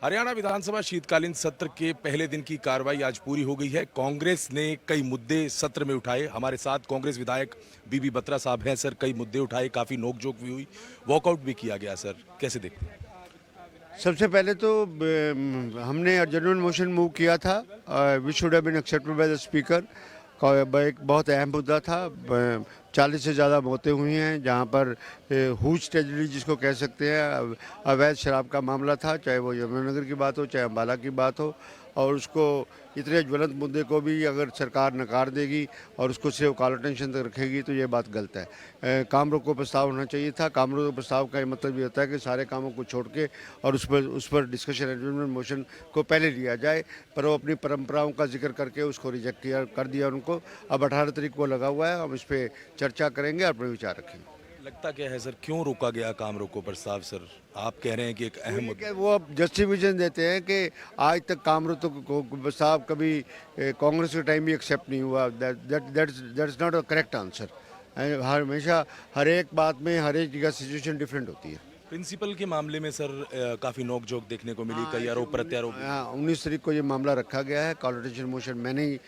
हरियाणा विधानसभा शीतकालीन सत्र के पहले दिन की कार्रवाई आज पूरी हो गई है। कांग्रेस ने कई मुद्दे सत्र में उठाए। हमारे साथ कांग्रेस विधायक बीबी बत्रा साहब हैं। सर, कई मुद्दे उठाए, काफी नोकझोंक भी हुई, वॉकआउट भी किया गया। सर, कैसे देखते हैं? सबसे पहले तो हमने अर्जेंट मोशन मूव किया था, which should have been accepted by the speaker. एक बहुत अहम मुद्दा था। 40 से ज़्यादा मौतें हुई हैं, जहां पर हुज ट्रेजेडी जिसको कह सकते हैं, अवैध शराब का मामला था, चाहे वो यमुनानगर की बात हो चाहे अम्बाला की बात हो। और उसको इतने ज्वलंत मुद्दे को भी अगर सरकार नकार देगी और उसको सिर्फ काला टेंशन तक रखेगी तो ये बात गलत है। काम रोको प्रस्ताव होना चाहिए था। काम रोको प्रस्ताव का ये मतलब ये होता है कि सारे कामों को छोड़ के और उस पर डिस्कशन एडजमेंट मोशन को पहले लिया जाए, पर वो अपनी परंपराओं का जिक्र करके उसको रिजेक्ट किया कर दिया उनको। अब 18 तारीख को लगा हुआ है, हम इस पर चर्चा करेंगे और अपने विचार रखेंगे। लगता क्या है सर, क्यों रोका गया काम रोको प्रस्ताव? सर, आप कह रहे हैं कि एक अहम मुद्दा। वो अब जस्टिफिकेशन देते हैं कि आज तक काम रोको प्रस्ताव कभी कांग्रेस के टाइम भी एक्सेप्ट नहीं हुआ। That's not a correct answer. हमेशा हर एक बात में हर एक जगह सिचुएशन डिफरेंट होती है। प्रिंसिपल के मामले में सर काफी नोकझोंक देखने को मिली, कई आरोप प्रत्यारोप। 19 तारीख को ये मामला रखा गया है। कॉन्स्टिट्यूशन मोशन मैंने ही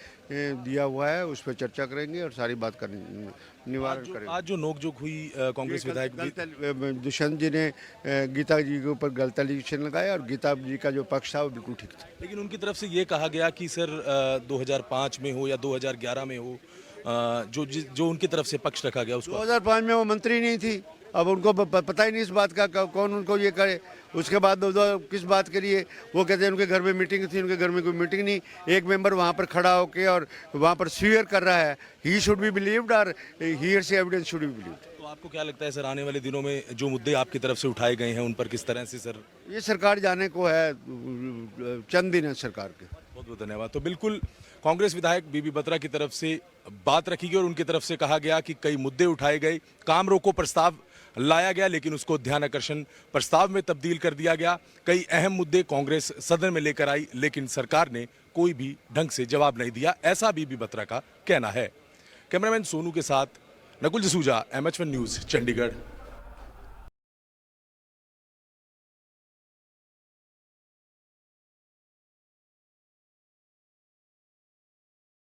दिया हुआ है, उस पर चर्चा करेंगे और सारी बात निवारण करेंगे। आज जो नोकझोंक हुई, कांग्रेस विधायक दुष्यंत जी ने गीता जी के ऊपर गलत एलिगेशन लगाया और गीता जी का जो पक्ष था वो बिल्कुल ठीक था। लेकिन उनकी तरफ से ये कहा गया कि सर 2005 में हो या 2011 में हो, जो उनकी तरफ से पक्ष रखा गया उसको। 2005 में वो मंत्री नहीं थी। अब उनको पता ही नहीं इस बात का कौन उनको ये करे। उसके बाद किस बात के लिए वो कहते हैं उनके घर में मीटिंग थी। उनके घर में कोई मीटिंग नहीं। एक मेंबर वहाँ पर खड़ा होकर और वहाँ पर स्वीयर कर रहा है। ही शुड बी बिलीव्ड और हियर से एविडेंस शुड बी बिलीव्ड। तो आपको क्या लगता है सर, आने वाले दिनों में जो मुद्दे आपकी तरफ से उठाए गए हैं उन पर किस तरह से सर? ये सरकार जाने को है, चंद दिन है सरकार के। बहुत बहुत धन्यवाद। तो बिल्कुल कांग्रेस विधायक बीबी बत्रा की तरफ से बात रखी गई और उनकी तरफ से कहा गया कि कई मुद्दे उठाए गए, काम रोको प्रस्ताव लाया गया लेकिन उसको ध्यान आकर्षण प्रस्ताव में तब्दील कर दिया गया। कई अहम मुद्दे कांग्रेस सदन में लेकर आई लेकिन सरकार ने कोई भी ढंग से जवाब नहीं दिया, ऐसा बीबी बत्रा का कहना है। कैमरामैन सोनू के साथ नकुल जसूजा, MH1 न्यूज, चंडीगढ़।